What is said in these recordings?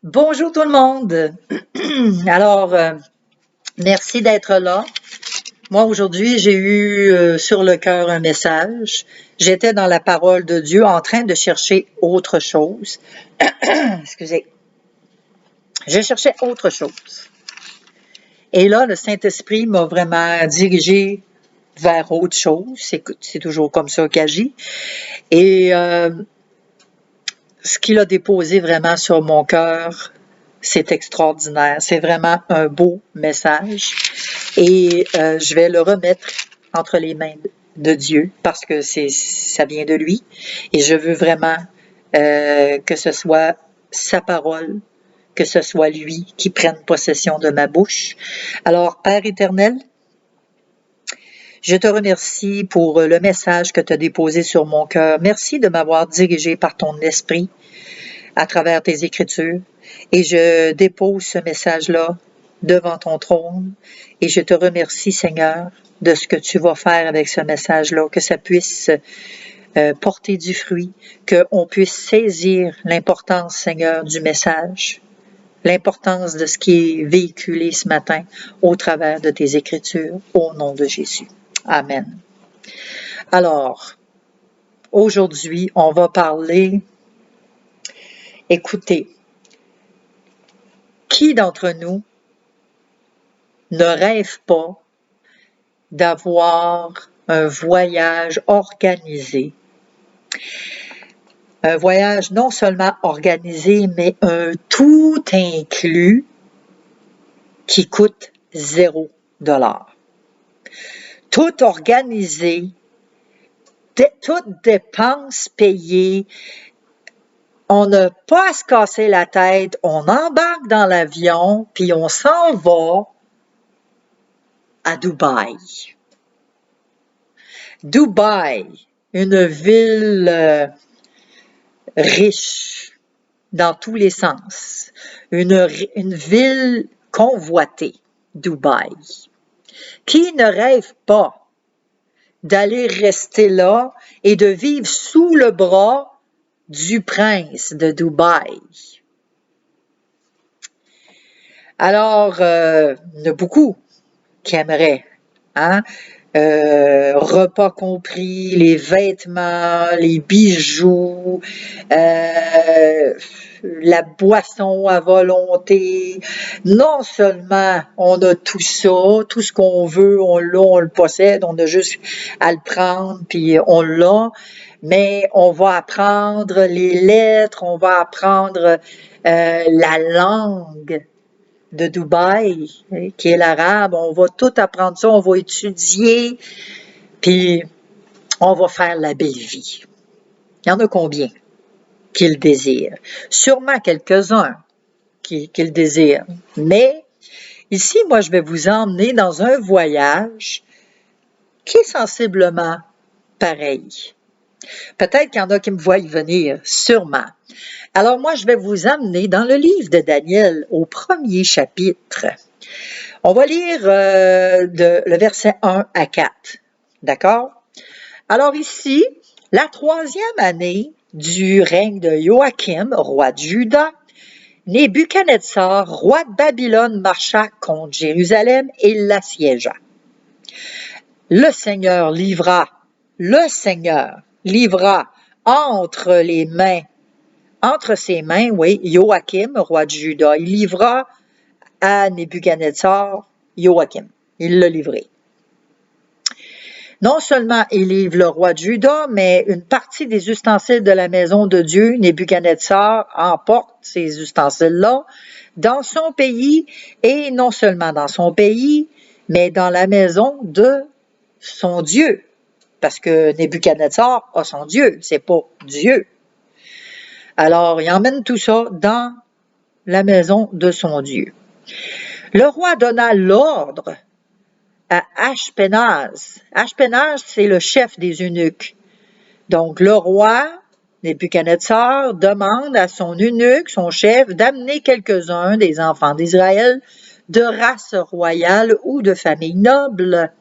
Bonjour tout le monde. Alors, merci d'être là. Moi, aujourd'hui, j'ai eu sur le cœur un message. J'étais dans la parole de Dieu en train de chercher autre chose. Excusez. Je cherchais autre chose. Et là, le Saint-Esprit m'a vraiment dirigé vers autre chose. C'est toujours comme ça qu'il agit. Et ce qu'il a déposé vraiment sur mon cœur, c'est extraordinaire. C'est vraiment un beau message. Et je vais le remettre entre les mains de Dieu parce que ça vient de lui. Et je veux vraiment que ce soit sa parole, que ce soit lui qui prenne possession de ma bouche. Alors, Père éternel, je te remercie pour le message que tu as déposé sur mon cœur. Merci de m'avoir dirigé par ton esprit à travers tes Écritures. Et je dépose ce message-là devant ton trône. Et je te remercie, Seigneur, de ce que tu vas faire avec ce message-là, que ça puisse porter du fruit, qu'on puisse saisir l'importance, Seigneur, du message, l'importance de ce qui est véhiculé ce matin au travers de tes Écritures, au nom de Jésus. Amen. Alors, aujourd'hui, on va parler, écoutez, qui d'entre nous ne rêve pas d'avoir un voyage organisé? Un voyage non seulement organisé, mais un tout inclus qui coûte $0. Tout organisé, toutes dépenses payées. On n'a pas à se casser la tête, on embarque dans l'avion, puis on s'en va à Dubaï. Dubaï, une ville riche dans tous les sens, une ville convoitée, Dubaï. Qui ne rêve pas d'aller rester là et de vivre sous le bras du prince de Dubaï? Alors, il y en a beaucoup qui aimeraient, hein? Repas compris, les vêtements, les bijoux, la boisson à volonté. Non seulement on a tout ça, tout ce qu'on veut, on l'a, on le possède, on a juste à le prendre, puis on l'a, mais on va apprendre les lettres, on va apprendre la langue de Dubaï, qui est l'arabe. On va tout apprendre ça, on va étudier, puis on va faire la belle vie. Il y en a combien qui le désirent? Sûrement quelques-uns qui le désirent. Mais ici, moi, je vais vous emmener dans un voyage qui est sensiblement pareil. Peut-être qu'il y en a qui me voient y venir, sûrement. Alors moi, je vais vous amener dans le livre de Daniel au premier chapitre. On va lire le verset 1 à 4. D'accord? Alors ici, la 3e année du règne de Joachim, roi de Juda, Nebuchadnezzar, roi de Babylone, marcha contre Jérusalem et l'assiégea. Le Seigneur livra entre ses mains, oui, Joachim, roi de Juda. Il livra à Nebuchadnezzar, Joachim. Il l'a livré. Non seulement il livre le roi de Juda, mais une partie des ustensiles de la maison de Dieu, Nebuchadnezzar emporte ces ustensiles-là dans son pays, et non seulement dans son pays, mais dans la maison de son Dieu. Parce que Nebuchadnezzar a son Dieu, c'est pas Dieu. Alors, il emmène tout ça dans la maison de son Dieu. Le roi donna l'ordre à Ashpenaz. Ashpenaz, c'est le chef des eunuques. Donc, le roi, Nebuchadnezzar, demande à son eunuque, son chef, d'amener quelques-uns des enfants d'Israël de race royale ou de famille noble.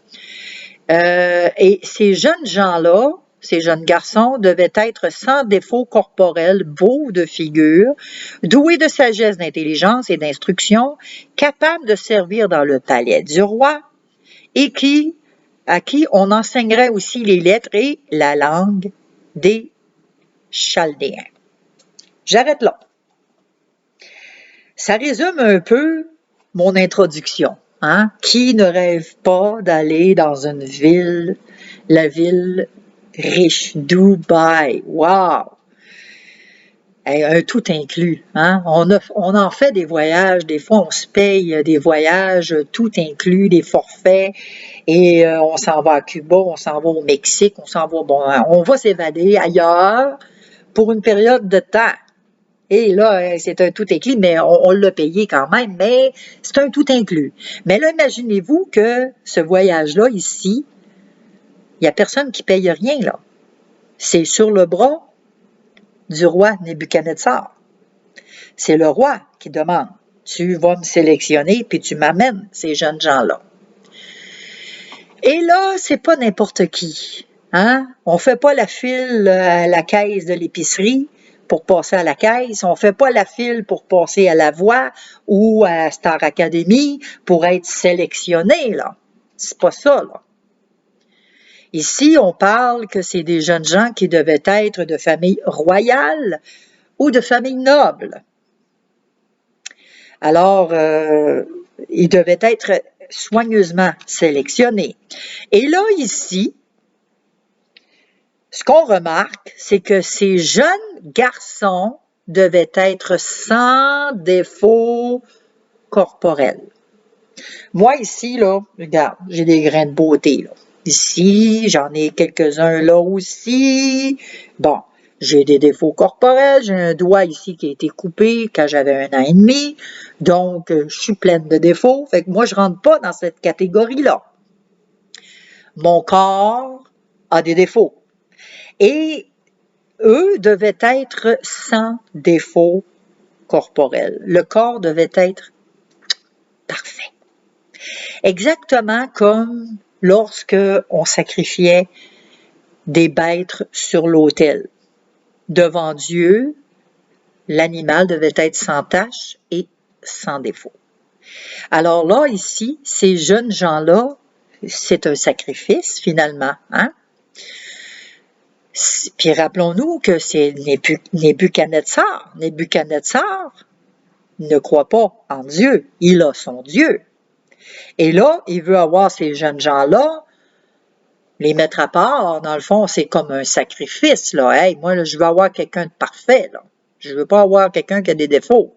Et ces jeunes gens-là ces jeunes garçons devaient être sans défaut corporel, beaux de figure, doués de sagesse, d'intelligence et d'instruction, capables de servir dans le palais du roi, et à qui on enseignerait aussi les lettres et la langue des Chaldéens. J'arrête là. Ça résume un peu mon introduction. Hein? Qui ne rêve pas d'aller dans une ville, la ville riche, Dubaï? Wow! Un tout inclus. Hein? On en fait des voyages, des fois on se paye des voyages tout inclus, des forfaits, et on s'en va à Cuba, on s'en va au Mexique, on va s'évader ailleurs pour une période de temps. Et là, c'est un tout inclus, mais on l'a payé quand même, mais c'est un tout inclus. Mais là, imaginez-vous que ce voyage-là, ici, il n'y a personne qui paye rien, là. C'est sur le bras du roi Nebuchadnezzar. C'est le roi qui demande, tu vas me sélectionner, puis tu m'amènes ces jeunes gens-là. Et là, c'est pas n'importe qui. Hein? On fait pas la file à la caisse de l'épicerie pour passer à la caisse. On fait pas la file pour passer à la voix ou à Star Academy pour être sélectionné, là. C'est pas ça, là. Ici, on parle que c'est des jeunes gens qui devaient être de famille royale ou de famille noble. Alors, ils devaient être soigneusement sélectionnés. Et là, ici, ce qu'on remarque, c'est que ces jeunes garçons devaient être sans défaut corporel. Moi, ici, là, regarde, j'ai des grains de beauté, là. Ici, j'en ai quelques-uns là aussi. Bon, j'ai des défauts corporels. J'ai un doigt ici qui a été coupé quand j'avais 1 an et demi. Donc, je suis pleine de défauts. Fait que moi, je rentre pas dans cette catégorie-là. Mon corps a des défauts. Et eux devaient être sans défaut corporel. Le corps devait être parfait. Exactement comme lorsque on sacrifiait des bêtes sur l'autel. Devant Dieu, l'animal devait être sans tache et sans défaut. Alors là, ici, ces jeunes gens-là, c'est un sacrifice finalement, hein? Puis rappelons-nous que c'est Nebuchadnezzar. Nebuchadnezzar ne croit pas en Dieu, il a son Dieu. Et là, il veut avoir ces jeunes gens-là, les mettre à part. Dans le fond, c'est comme un sacrifice, là. Hey, moi, là, je veux avoir quelqu'un de parfait, là. Je veux pas avoir quelqu'un qui a des défauts.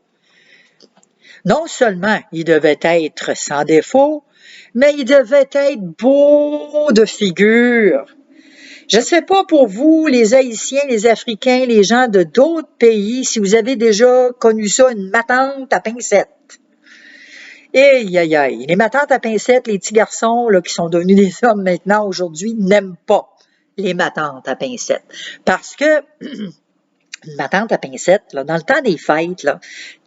Non seulement il devait être sans défaut, mais il devait être beau de figure. Je ne sais pas pour vous, les Haïtiens, les Africains, les gens de d'autres pays, si vous avez déjà connu ça, une matante à pincettes. Aïe, aïe, aïe. Les matantes à pincettes, les petits garçons là, qui sont devenus des hommes maintenant, aujourd'hui, n'aiment pas les matantes à pincettes. Parce que une matante à pincettes, là, dans le temps des fêtes, là,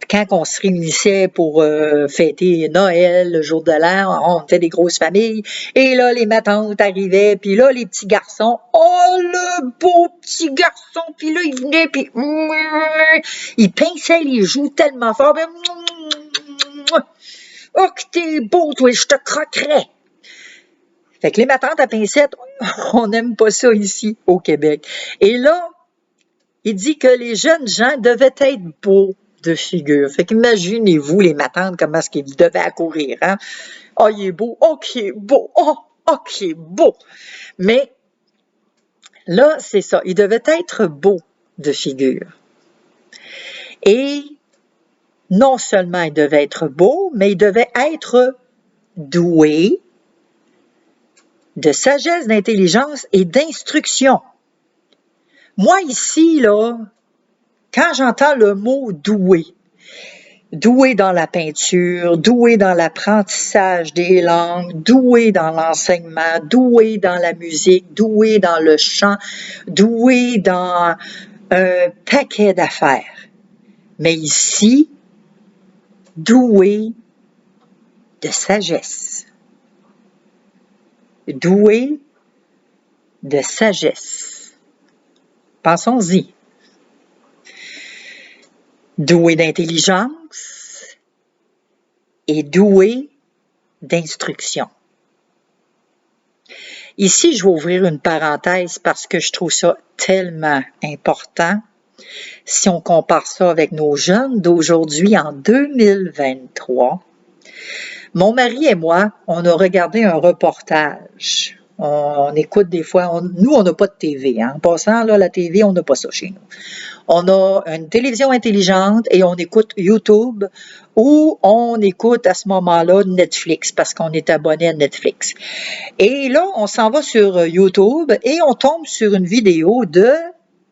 quand on se réunissait pour fêter Noël, le jour de l'an, on était des grosses familles, et là, les matantes arrivaient, puis là, les petits garçons, oh, le beau petit garçon, puis là, il venait, puis il pinçait les joues tellement fort, puis, oh, que t'es beau, toi, je te croquerais. Fait que les matantes à pincettes, on n'aime pas ça ici, au Québec. Et là, il dit que les jeunes gens devaient être beaux de figure. Fait qu'imaginez-vous les matantes, comment est-ce qu'ils devaient accourir, hein? Oh, il est beau. Oh, qu'il est beau. Oh, qu'il est beau. Mais là, c'est ça. Il devait être beau de figure. Et non seulement il devait être beau, mais il devait être doué de sagesse, d'intelligence et d'instruction. Moi, ici, là, quand j'entends le mot doué, doué dans la peinture, doué dans l'apprentissage des langues, doué dans l'enseignement, doué dans la musique, doué dans le chant, doué dans un paquet d'affaires. Mais ici, doué de sagesse. Doué de sagesse. Pensons-y. Doué d'intelligence et doué d'instruction. Ici, je vais ouvrir une parenthèse parce que je trouve ça tellement important. Si on compare ça avec nos jeunes d'aujourd'hui en 2023, mon mari et moi, on a regardé un reportage. On écoute des fois, nous, on n'a pas de TV. Hein. En passant, là, la TV, on n'a pas ça chez nous. On a une télévision intelligente et on écoute YouTube ou on écoute à ce moment-là Netflix parce qu'on est abonné à Netflix. Et là, on s'en va sur YouTube et on tombe sur une vidéo de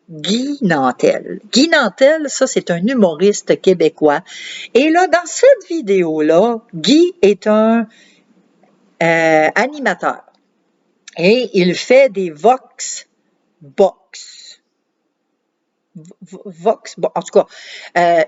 Guy Nantel. Guy Nantel, ça, c'est un humoriste québécois. Et là, dans cette vidéo-là, Guy est un animateur. Et il fait des vox box. En tout cas,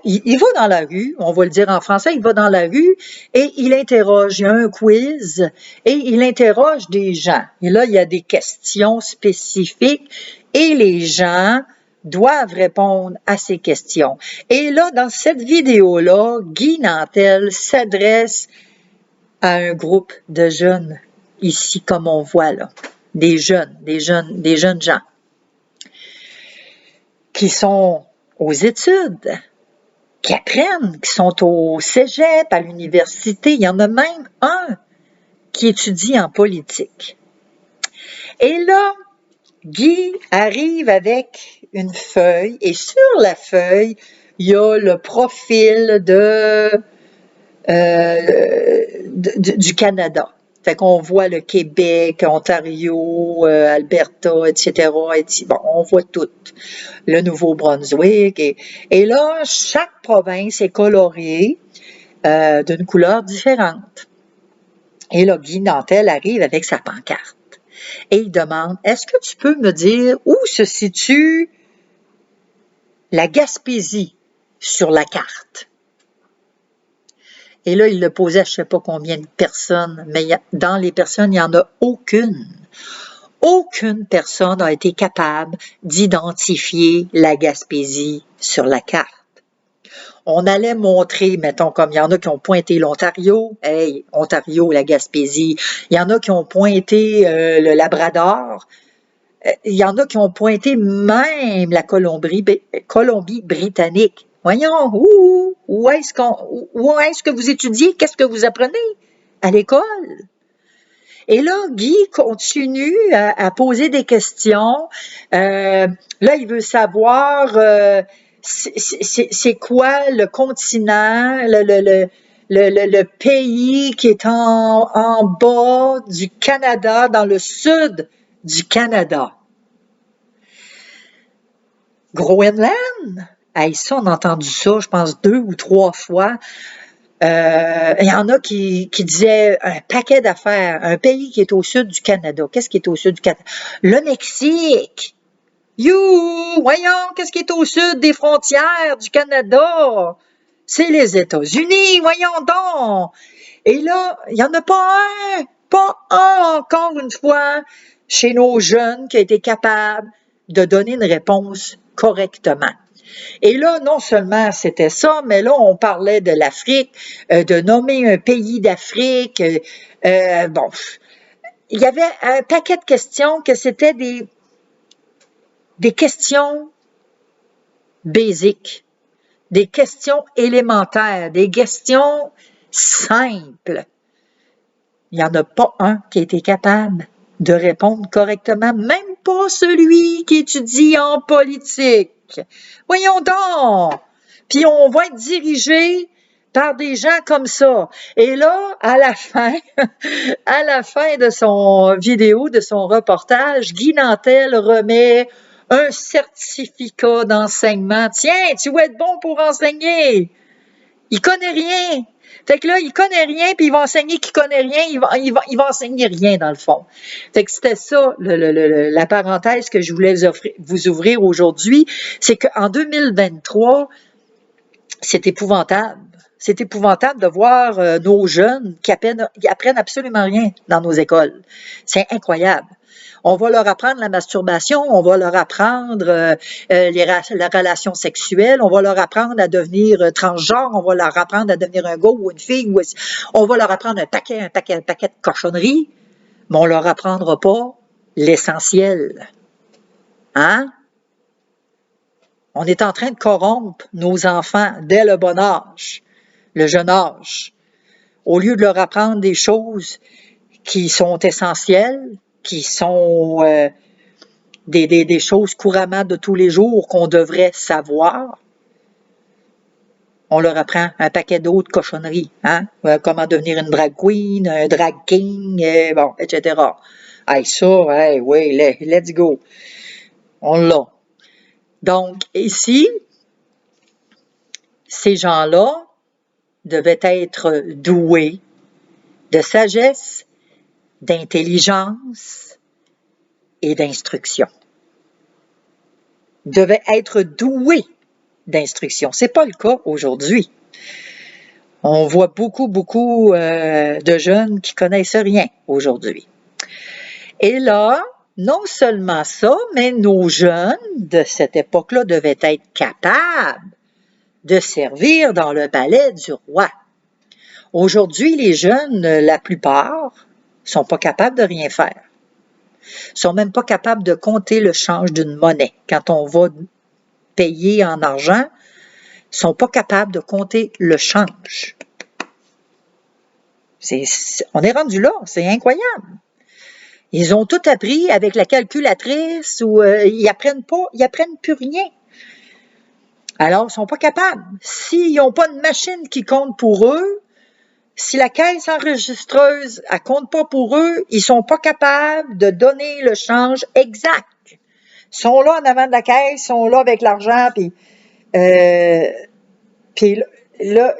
il va dans la rue, on va le dire en français, il va dans la rue et il interroge, il y a un quiz et il interroge des gens. Et là, il y a des questions spécifiques et les gens doivent répondre à ces questions. Et là, dans cette vidéo-là, Guy Nantel s'adresse à un groupe de jeunes, ici comme on voit là, des jeunes gens qui sont aux études, qui apprennent, qui sont au cégep, à l'université. Il y en a même un qui étudie en politique. Et là, Guy arrive avec une feuille et sur la feuille, il y a le profil du Canada. Fait qu'on voit le Québec, Ontario, Alberta, etc. Bon, on voit tout. Le Nouveau-Brunswick. Et là, chaque province est colorée d'une couleur différente. Et là, Guy Nantel arrive avec sa pancarte. Et il demande, est-ce que tu peux me dire où se situe la Gaspésie sur la carte? Et là, il le posait à je ne sais pas combien de personnes, mais dans les personnes, il n'y en a aucune. Aucune personne n'a été capable d'identifier la Gaspésie sur la carte. On allait montrer, mettons, comme il y en a qui ont pointé l'Ontario, hey, Ontario, la Gaspésie. Il y en a qui ont pointé le Labrador. Il y en a qui ont pointé même la Colombie-Britannique. Voyons, où est-ce que vous étudiez? Qu'est-ce que vous apprenez à l'école? Et là, Guy continue à poser des questions. Là, il veut savoir c'est quoi le continent, le pays qui est en bas du Canada, dans le sud du Canada. Groenland? Hey, ça, on a entendu ça, je pense, 2 ou 3 fois. Il y en a qui disaient un paquet d'affaires. Un pays qui est au sud du Canada. Qu'est-ce qui est au sud du Canada? Le Mexique! Voyons, qu'est-ce qui est au sud des frontières du Canada? C'est les États-Unis, voyons donc! Et là, il n'y en a pas un encore une fois, chez nos jeunes qui a été capable de donner une réponse correctement. Et là, non seulement c'était ça, mais là, on parlait de l'Afrique, de nommer un pays d'Afrique. Bon, il y avait un paquet de questions que c'était des questions basiques, des questions élémentaires, des questions simples. Il n'y en a pas un qui a été capable de répondre correctement, même pas celui qui étudie en politique. Voyons donc! Puis on va être dirigé par des gens comme ça. Et là, à la fin de son vidéo, de son reportage, Guy Nantel remet un certificat d'enseignement. Tiens, tu vas être bon pour enseigner. Il connaît rien. Fait que là, il connaît rien, puis il va enseigner qu'il connaît rien, il va enseigner rien dans le fond. Fait que c'était ça, la parenthèse que je voulais vous ouvrir aujourd'hui, c'est qu'en 2023, c'est épouvantable. C'est épouvantable de voir nos jeunes qui apprennent absolument rien dans nos écoles. C'est incroyable. On va leur apprendre la masturbation, on va leur apprendre la relation sexuelle, on va leur apprendre à devenir transgenre, on va leur apprendre à devenir un gars ou une fille, on va leur apprendre un paquet de cochonneries, mais on leur apprendra pas l'essentiel. Hein? On est en train de corrompre nos enfants dès le bon âge, le jeune âge. Au lieu de leur apprendre des choses qui sont essentielles, qui sont des choses couramment de tous les jours qu'on devrait savoir, on leur apprend un paquet d'autres cochonneries. Hein? Comment devenir une drag queen, un drag king, bon, etc. Hey, ça, hey, oui, let's go. On l'a. Donc, ici, ces gens-là devaient être doués de sagesse, d'intelligence et d'instruction. Devaient être doués d'instruction. C'est pas le cas aujourd'hui. On voit beaucoup de jeunes qui connaissent rien aujourd'hui. Et là, non seulement ça, mais nos jeunes de cette époque-là devaient être capables de servir dans le palais du roi. Aujourd'hui, les jeunes, la plupart, sont pas capables de rien faire. Sont même pas capables de compter le change d'une monnaie. Quand on va payer en argent, sont pas capables de compter le change. On est rendu là, c'est incroyable. Ils ont tout appris avec la calculatrice ou ils apprennent plus rien. Alors, ils sont pas capables. S'ils n'ont pas de machine qui compte pour eux, si la caisse enregistreuse elle compte pas pour eux, ils sont pas capables de donner le change exact. Ils sont là en avant de la caisse, ils sont là avec l'argent, puis là,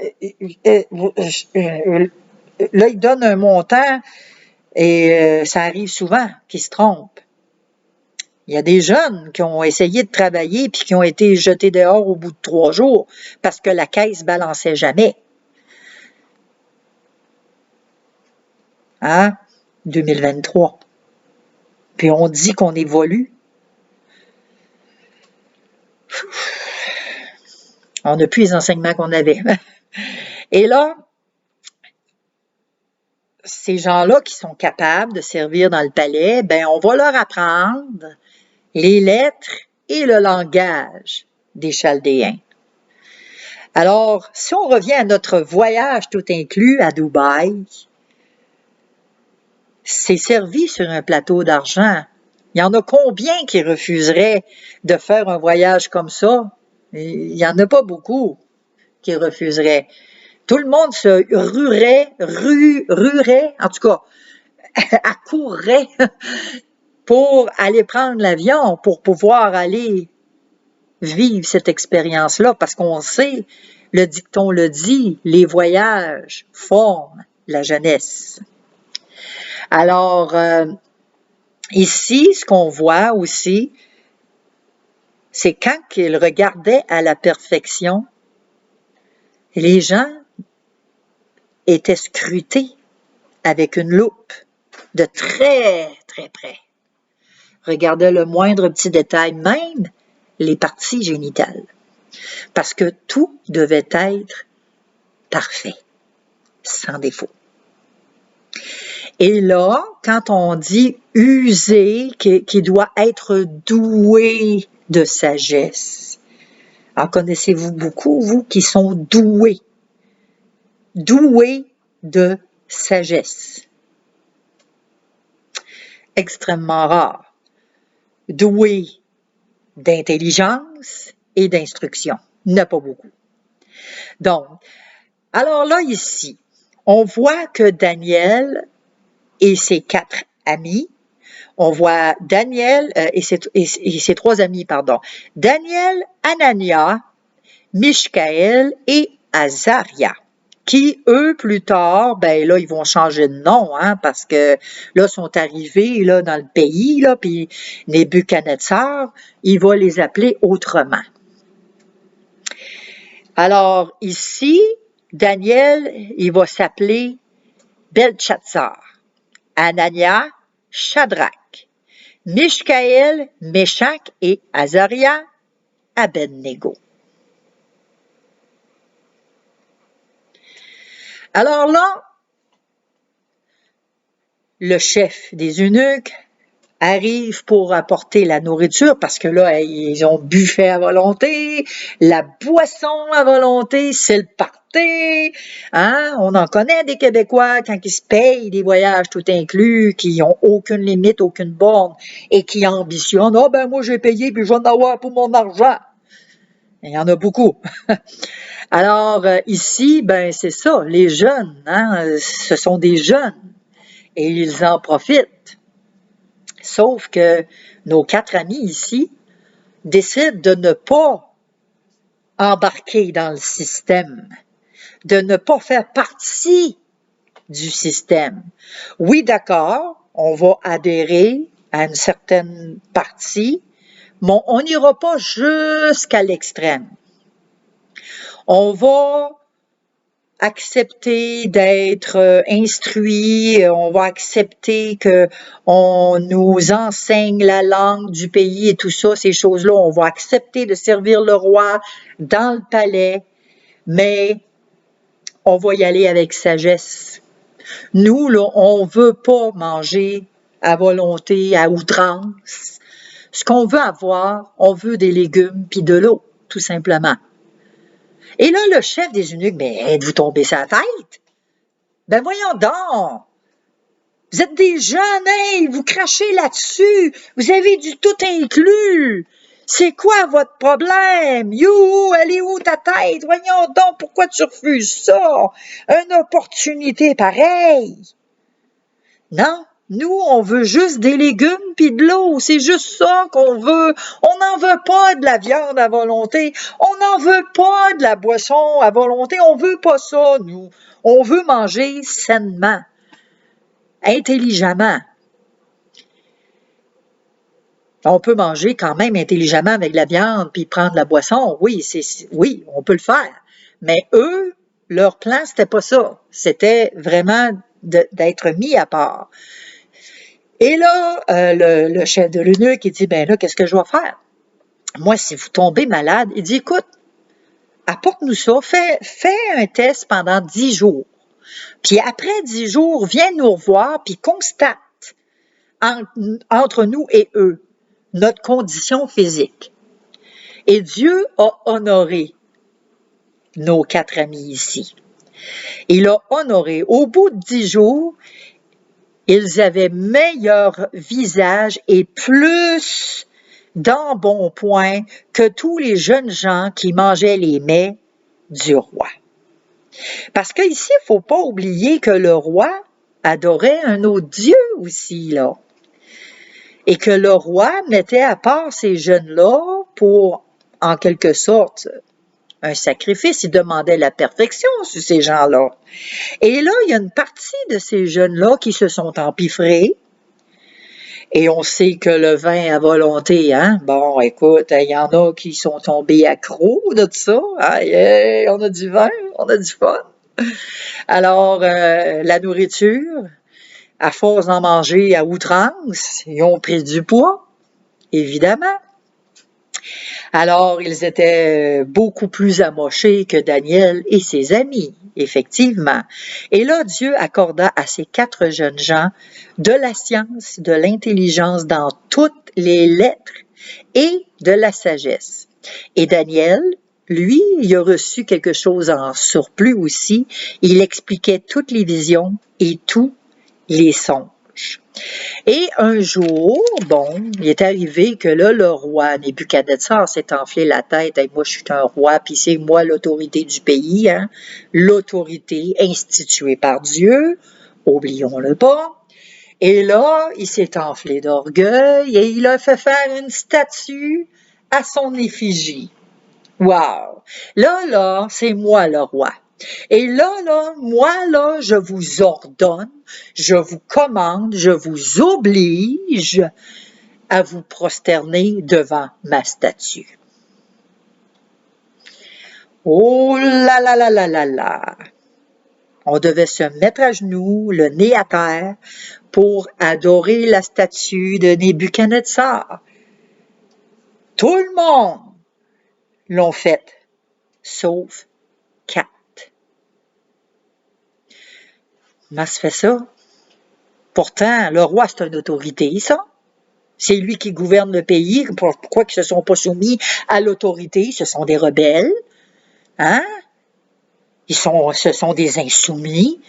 ils donnent un montant et ça arrive souvent qu'ils se trompent. Il y a des jeunes qui ont essayé de travailler puis qui ont été jetés dehors au bout de 3 jours parce que la caisse balançait jamais. Hein? 2023. Puis on dit qu'on évolue. On n'a plus les enseignements qu'on avait. Et là, ces gens-là qui sont capables de servir dans le palais, ben on va leur apprendre les lettres et le langage des Chaldéens. Alors, si on revient à notre voyage tout inclus à Dubaï, c'est servi sur un plateau d'argent. Il y en a combien qui refuseraient de faire un voyage comme ça? Il n'y en a pas beaucoup qui refuseraient. Tout le monde se ruerait, en tout cas, accourrait pour aller prendre l'avion, pour pouvoir aller vivre cette expérience-là, parce qu'on sait, le dicton le dit, les voyages forment la jeunesse. Alors, ici, ce qu'on voit aussi, c'est quand ils regardaient à la perfection, les gens étaient scrutés avec une loupe de très, très près. Regardaient le moindre petit détail, même les parties génitales, parce que tout devait être parfait, sans défaut. Et là, quand on dit user, qui doit être doué de sagesse, en connaissez-vous beaucoup, vous qui sont doués de sagesse? Extrêmement rare. Doué d'intelligence et d'instruction. Il n'y en a pas beaucoup. Donc, alors là, ici, on voit que Daniel et ses 4 amis, on voit Daniel et ses 3 amis, pardon. Daniel, Anania, Mishkaël et Azaria, qui, eux, plus tard, ben là, ils vont changer de nom, hein, parce que là, sont arrivés là, dans le pays, là, puis Nebuchadnezzar, il va les appeler autrement. Alors ici, Daniel, il va s'appeler Belchatsar, Anania, Shadrach, Mishkaël, Méshach et Azaria, Abednego. Alors là, le chef des eunuques arrive pour apporter la nourriture parce que là, ils ont buffet à volonté, la boisson à volonté, c'est le party. Hein? On en connaît des Québécois quand ils se payent des voyages tout inclus, qui n'ont aucune limite, aucune borne et qui ambitionnent. Ah ben moi j'ai payé puis je vais en avoir pour mon argent. Il y en a beaucoup. Alors ici, ben c'est ça, les jeunes, hein, ce sont des jeunes et ils en profitent. Sauf que nos 4 amis ici décident de ne pas embarquer dans le système, de ne pas faire partie du système. Oui, d'accord, on va adhérer à une certaine partie, mais on n'ira pas jusqu'à l'extrême. On va accepter d'être instruit, on va accepter que on nous enseigne la langue du pays et tout ça, ces choses-là, on va accepter de servir le roi dans le palais, mais on va y aller avec sagesse. Nous, là, on veut pas manger à volonté, à outrance. Ce qu'on veut avoir, on veut des légumes puis de l'eau, tout simplement. Et là, le chef des eunuques, ben, êtes-vous tombé sur la tête? Ben voyons donc! Vous êtes des jeunes, hein? Vous crachez là-dessus! Vous avez du tout inclus! C'est quoi votre problème? You, elle est où ta tête? Voyons donc, pourquoi tu refuses ça? Une opportunité pareille! Non, nous, on veut juste des légumes puis de l'eau. C'est juste ça qu'on veut. On n'en veut pas de la viande à volonté. On n'en veut pas de la boisson à volonté. On veut pas ça, nous. On veut manger sainement, intelligemment. On peut manger quand même intelligemment avec de la viande puis prendre de la boisson. Oui, oui, on peut le faire. Mais eux, leur plan, c'était pas ça. C'était vraiment d'être mis à part. Et là, le chef de l'eunuque, il dit, ben là, qu'est-ce que je vais faire? Moi, si vous tombez malade, il dit, écoute, apporte-nous ça, fais un test pendant 10 jours. Puis après 10 jours, viens nous revoir, puis constate entre nous et eux notre condition physique. Et Dieu a honoré nos 4 amis ici. Il a honoré. Au bout de 10 jours, ils avaient meilleur visage et plus d'embonpoint que tous les jeunes gens qui mangeaient les mets du roi. Parce qu'ici, il ne faut pas oublier que le roi adorait un autre Dieu aussi, là. Et que le roi mettait à part ces jeunes-là pour, en quelque sorte, un sacrifice. Il demandait la perfection sur ces gens-là. Et là, il y a une partie de ces jeunes-là qui se sont empiffrés. Et on sait que le vin à volonté, hein, bon, écoute, il y en a qui sont tombés accros de ça. Aïe, on a du vin, on a du fun. Alors, la nourriture, à force d'en manger à outrance, ils ont pris du poids, évidemment. Alors, ils étaient beaucoup plus amochés que Daniel et ses amis, effectivement. Et là, Dieu accorda à ces 4 jeunes gens de la science, de l'intelligence dans toutes les lettres et de la sagesse. Et Daniel, lui, il a reçu quelque chose en surplus aussi. Il expliquait toutes les visions et tous les songes. Et un jour, bon, il est arrivé que là, le roi Nebuchadnezzar s'est enflé la tête. Hey, moi, je suis un roi, puis c'est moi l'autorité du pays, hein? L'autorité instituée par Dieu, oublions-le pas. Et là, il s'est enflé d'orgueil et il a fait faire une statue à son effigie. Wow! Là, c'est moi le roi. Et là, moi, je vous ordonne, je vous commande, je vous oblige à vous prosterner devant ma statue. Oh là là là là là là! On devait se mettre à genoux, le nez à terre, pour adorer la statue de Nebuchadnezzar. Tout le monde l'ont fait, sauf 4. Comment se fait ça? Pourtant, le roi, c'est une autorité, ça. C'est lui qui gouverne le pays. Pourquoi ils ne se sont pas soumis à l'autorité? Ce sont des rebelles. Hein? Ce sont des insoumis.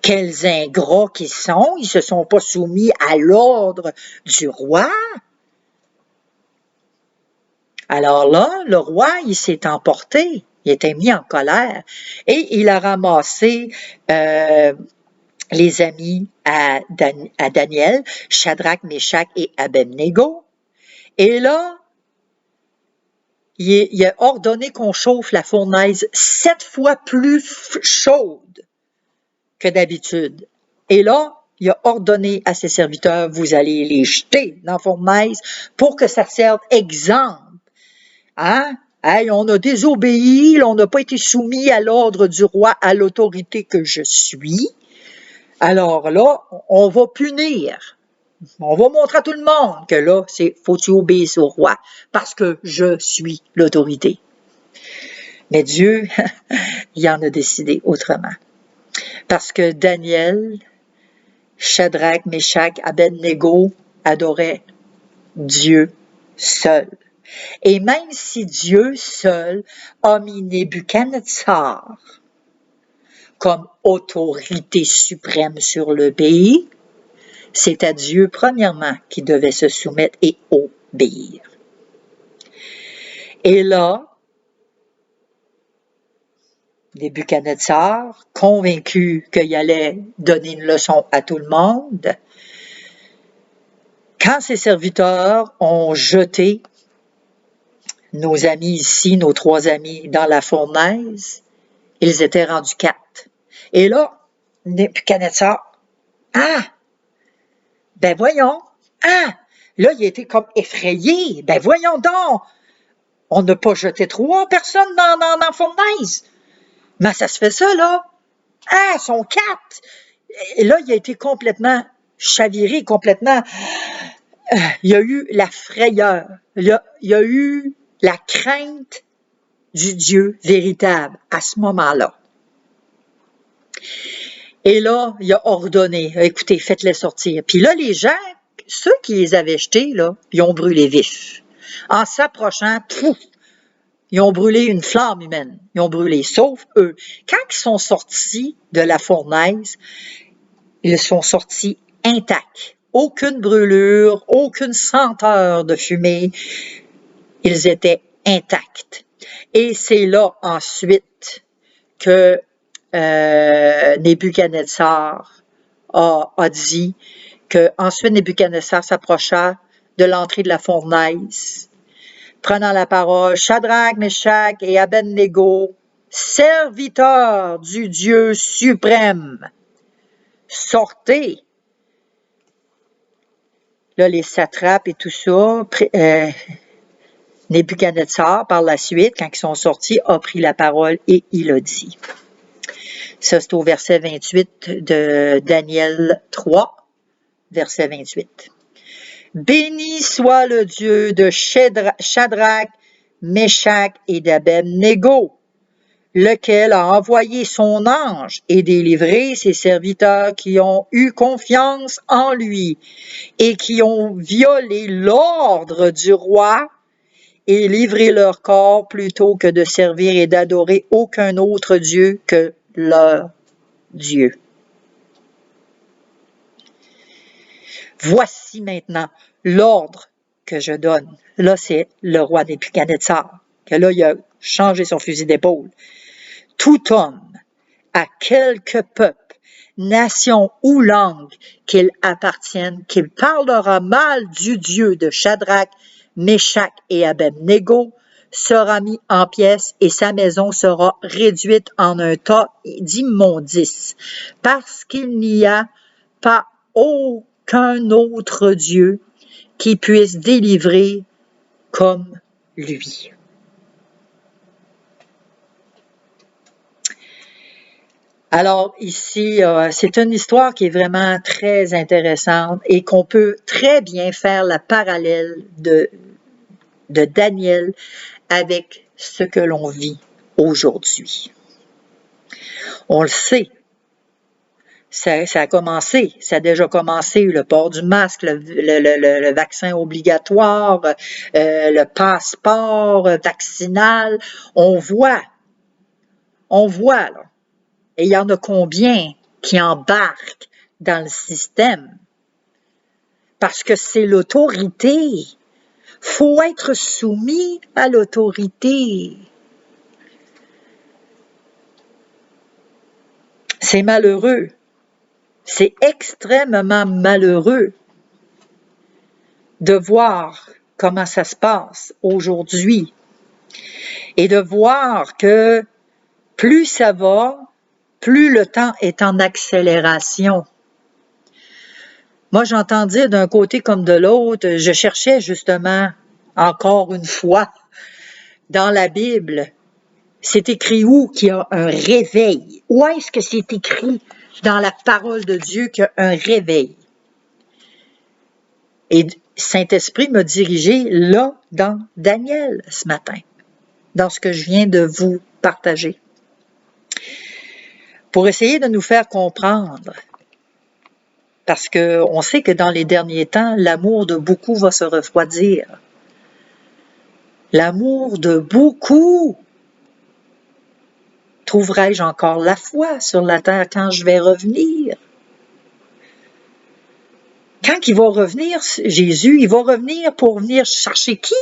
Quels ingrats qu'ils sont. Ils ne se sont pas soumis à l'ordre du roi. Alors là, le roi, il s'est emporté. Il était mis en colère. Et il a ramassé les amis à Daniel, Shadrach, Meshach et Abednego. Et là, il a ordonné qu'on chauffe la fournaise 7 fois plus chaude que d'habitude. Et là, il a ordonné à ses serviteurs, vous allez les jeter dans la fournaise pour que ça serve exemple. Hein? Hey, on a désobéi, on n'a pas été soumis à l'ordre du roi, à l'autorité que je suis. Alors là, on va punir. On va montrer à tout le monde que là, faut que tu obéisses au roi parce que je suis l'autorité. Mais Dieu, il en a décidé autrement. Parce que Daniel, Shadrach, Meshach, Abednego adoraient Dieu seul. Et même si Dieu seul a mis Nebuchadnezzar comme autorité suprême sur le pays, c'est à Dieu premièrement qui devait se soumettre et obéir. Et là, Nebuchadnezzar, convaincu qu'il allait donner une leçon à tout le monde, quand ses serviteurs ont jeté nos amis ici, nos 3 amis, dans la fournaise, ils étaient rendus 4. Et là, Nebuchadnezzar, ben voyons, là, il était comme effrayé, ben voyons donc, on n'a pas jeté 3 personnes dans la fournaise. Mais ça se fait ça, là? Ils sont 4. Et là, il a été complètement chaviré, complètement. Il y a eu la frayeur. Il y a eu la crainte du Dieu véritable à ce moment-là. Et là, il a ordonné, écoutez, faites-les sortir. Puis là, les gens, ceux qui les avaient jetés, là, ils ont brûlé vifs. En s'approchant, ils ont brûlé une flamme humaine. Ils ont brûlé, sauf eux. Quand ils sont sortis de la fournaise, ils sont sortis intacts. Aucune brûlure, aucune senteur de fumée. Ils étaient intacts. Et c'est là ensuite que Nebuchadnezzar a dit que ensuite Nebuchadnezzar s'approcha de l'entrée de la fournaise, prenant la parole, Shadrach, Meshach et Abednego, serviteurs du Dieu suprême, sortez. Là, les satrapes et tout ça, Nebuchadnezzar, par la suite, quand ils sont sortis, a pris la parole et il a dit. Ça, c'est au verset 28 de Daniel 3, verset 28. Béni soit le Dieu de Shadrach, Meshach et d'Abednego, lequel a envoyé son ange et délivré ses serviteurs qui ont eu confiance en lui et qui ont violé l'ordre du roi et livré leur corps plutôt que de servir et d'adorer aucun autre Dieu que leur Dieu. Voici maintenant l'ordre que je donne. Là, c'est le roi Nebuchadnezzar, que là, il a changé son fusil d'épaule. Tout homme, à quelque peuple, nation ou langue qu'il appartienne, qu'il parlera mal du Dieu de Shadrach, Meshach et Abednego, sera mis en pièces et sa maison sera réduite en un tas d'immondices, parce qu'il n'y a pas aucun autre Dieu qui puisse délivrer comme lui. Alors ici, c'est une histoire qui est vraiment très intéressante et qu'on peut très bien faire la parallèle de Daniel avec ce que l'on vit aujourd'hui. On le sait, ça a commencé, ça a déjà commencé, le port du masque, le vaccin obligatoire, le passeport vaccinal, on voit là. Et il y en a combien qui embarquent dans le système? Parce que c'est l'autorité. Faut être soumis à l'autorité. C'est malheureux. C'est extrêmement malheureux de voir comment ça se passe aujourd'hui et de voir que plus ça va, plus le temps est en accélération. Moi, j'entends dire d'un côté comme de l'autre, je cherchais justement, encore une fois, dans la Bible, c'est écrit où qu'il y a un réveil? Où est-ce que c'est écrit dans la parole de Dieu qu'il y a un réveil? Et Saint-Esprit m'a dirigé là, dans Daniel, ce matin, dans ce que je viens de vous partager, pour essayer de nous faire comprendre. Parce qu'on sait que dans les derniers temps, l'amour de beaucoup va se refroidir. L'amour de beaucoup. Trouverai-je encore la foi sur la terre quand je vais revenir? Quand il va revenir, Jésus, il va revenir pour venir chercher qui?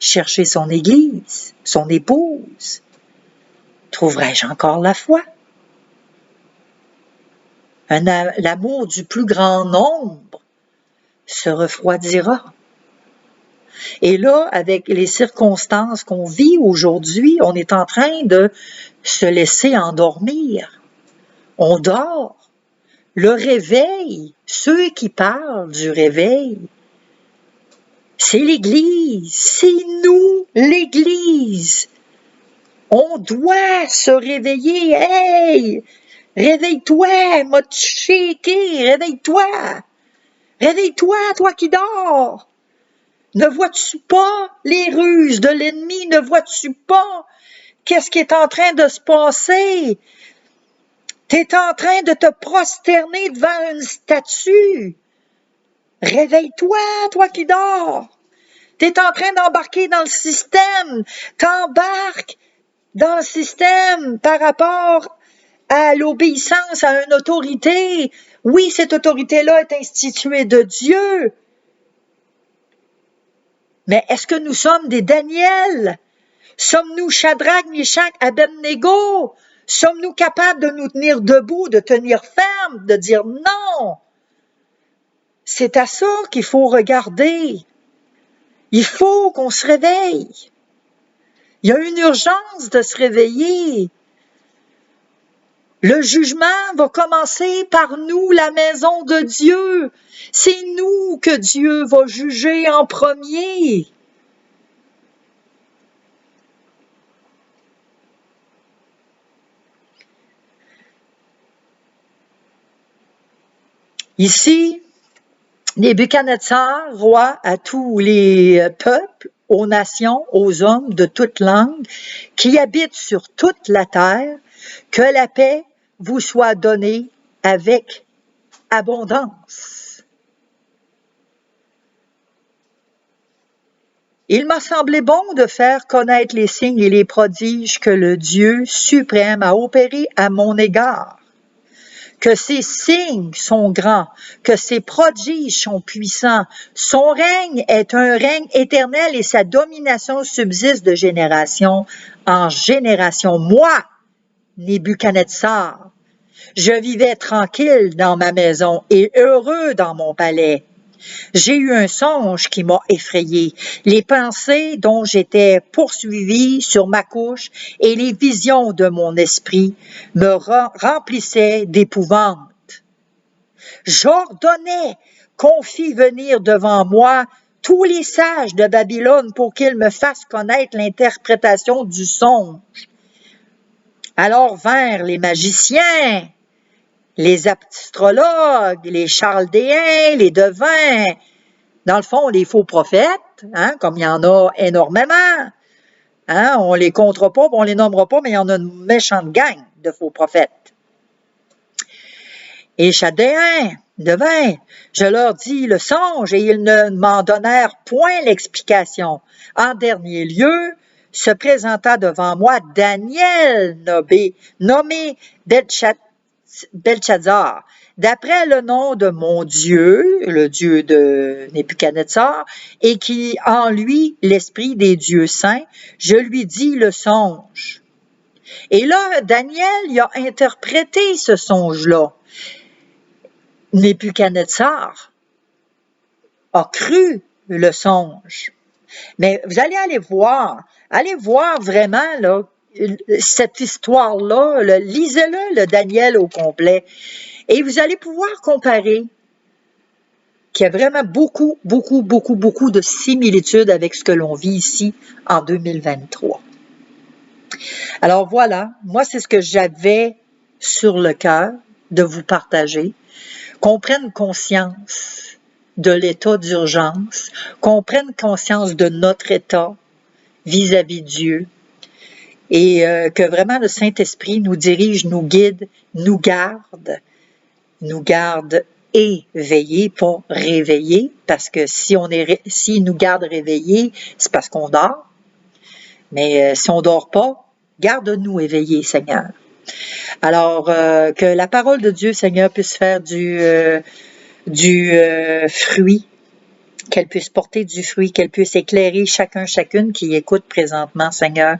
Chercher son Église, son épouse. Trouverai-je encore la foi? L'amour du plus grand nombre se refroidira. Et là, avec les circonstances qu'on vit aujourd'hui, on est en train de se laisser endormir. On dort. Le réveil, ceux qui parlent du réveil, c'est l'Église, c'est nous, l'Église. On doit se réveiller. Hey! Réveille-toi, m'a shaké, réveille-toi. Réveille-toi, toi qui dors. Ne vois-tu pas les ruses de l'ennemi? Ne vois-tu pas qu'est-ce qui est en train de se passer? Tu es en train de te prosterner devant une statue. Réveille-toi, toi qui dors. Tu es en train d'embarquer dans le système. T'embarques dans le système par rapport à l'obéissance à une autorité. Oui, cette autorité-là est instituée de Dieu. Mais est-ce que nous sommes des Daniel? Sommes-nous Shadrach, Meshach, Abednego? Sommes-nous capables de nous tenir debout, de tenir ferme, de dire non? C'est à ça qu'il faut regarder. Il faut qu'on se réveille. Il y a une urgence de se réveiller. Le jugement va commencer par nous, la maison de Dieu. C'est nous que Dieu va juger en premier. Ici, Nebuchadnezzar, roi à tous les peuples, aux nations, aux hommes de toute langue, qui habitent sur toute la terre, que la paix vous soit donnée avec abondance. Il m'a semblé bon de faire connaître les signes et les prodiges que le Dieu suprême a opérés à mon égard. Que ses signes sont grands, que ses prodiges sont puissants. Son règne est un règne éternel et sa domination subsiste de génération en génération. Moi, Nebuchadnezzar, je vivais tranquille dans ma maison et heureux dans mon palais. J'ai eu un songe qui m'a effrayé, les pensées dont j'étais poursuivi sur ma couche et les visions de mon esprit me remplissaient d'épouvante. J'ordonnais qu'on fît venir devant moi tous les sages de Babylone pour qu'ils me fassent connaître l'interprétation du songe. Alors vinrent les magiciens, les astrologues, les chaldéens, les devins, dans le fond, les faux prophètes, hein, comme il y en a énormément. Hein, on les comptera pas, on les nommera pas, mais il y en a une méchante gang de faux prophètes. Et chaldéens, devins, je leur dis le songe, et ils ne m'en donnèrent point l'explication. En dernier lieu, se présenta devant moi Daniel, nommé Belchazzar, d'après le nom de mon Dieu, le Dieu de Nebuchadnezzar, et qui en lui l'esprit des dieux saints, je lui dis le songe. Et là, Daniel, il a interprété ce songe-là. Nebuchadnezzar a cru le songe. Mais vous allez voir vraiment là, cette histoire-là, lisez-le, le Daniel au complet, et vous allez pouvoir comparer qu'il y a vraiment beaucoup de similitudes avec ce que l'on vit ici en 2023. Alors voilà, moi c'est ce que j'avais sur le cœur de vous partager, qu'on prenne conscience de l'état d'urgence, qu'on prenne conscience de notre état vis-à-vis de Dieu, et que vraiment le Saint-Esprit nous dirige, nous guide, nous garde éveillés, pas réveillés, parce que s'il nous garde réveillés, c'est parce qu'on dort. Mais si on dort pas, garde-nous éveillés, Seigneur. Alors, que la parole de Dieu, Seigneur, puisse faire du fruit, qu'elle puisse porter du fruit, qu'elle puisse éclairer chacune qui écoute présentement, Seigneur.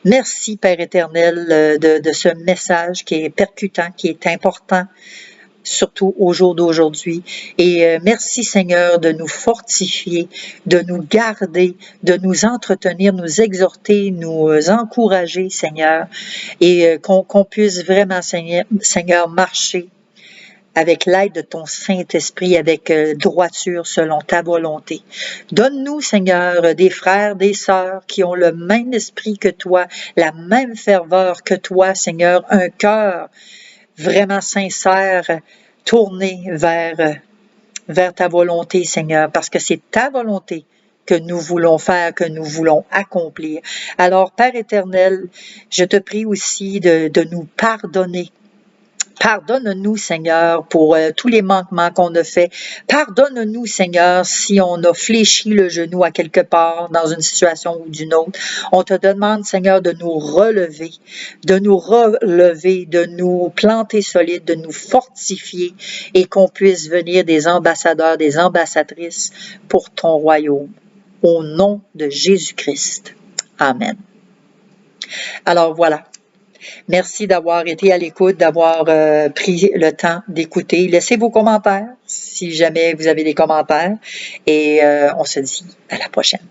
Merci, Père éternel, de ce message qui est percutant, qui est important, surtout au jour d'aujourd'hui. Et merci, Seigneur, de nous fortifier, de nous garder, de nous entretenir, nous exhorter, nous encourager, Seigneur, et qu'on puisse vraiment, Seigneur, marcher avec l'aide de ton Saint-Esprit, avec droiture selon ta volonté. Donne-nous, Seigneur, des frères, des sœurs qui ont le même esprit que toi, la même ferveur que toi, Seigneur, un cœur vraiment sincère, tourné vers ta volonté, Seigneur, parce que c'est ta volonté que nous voulons faire, que nous voulons accomplir. Alors, Père éternel, je te prie aussi de nous pardonner. Pardonne-nous, Seigneur, pour tous les manquements qu'on a faits. Pardonne-nous, Seigneur, si on a fléchi le genou à quelque part dans une situation ou d'une autre. On te demande, Seigneur, de nous relever, de nous planter solides, de nous fortifier et qu'on puisse venir des ambassadeurs, des ambassadrices pour ton royaume. Au nom de Jésus-Christ. Amen. Alors voilà. Merci d'avoir été à l'écoute, d'avoir pris le temps d'écouter. Laissez vos commentaires si jamais vous avez des commentaires et on se dit à la prochaine.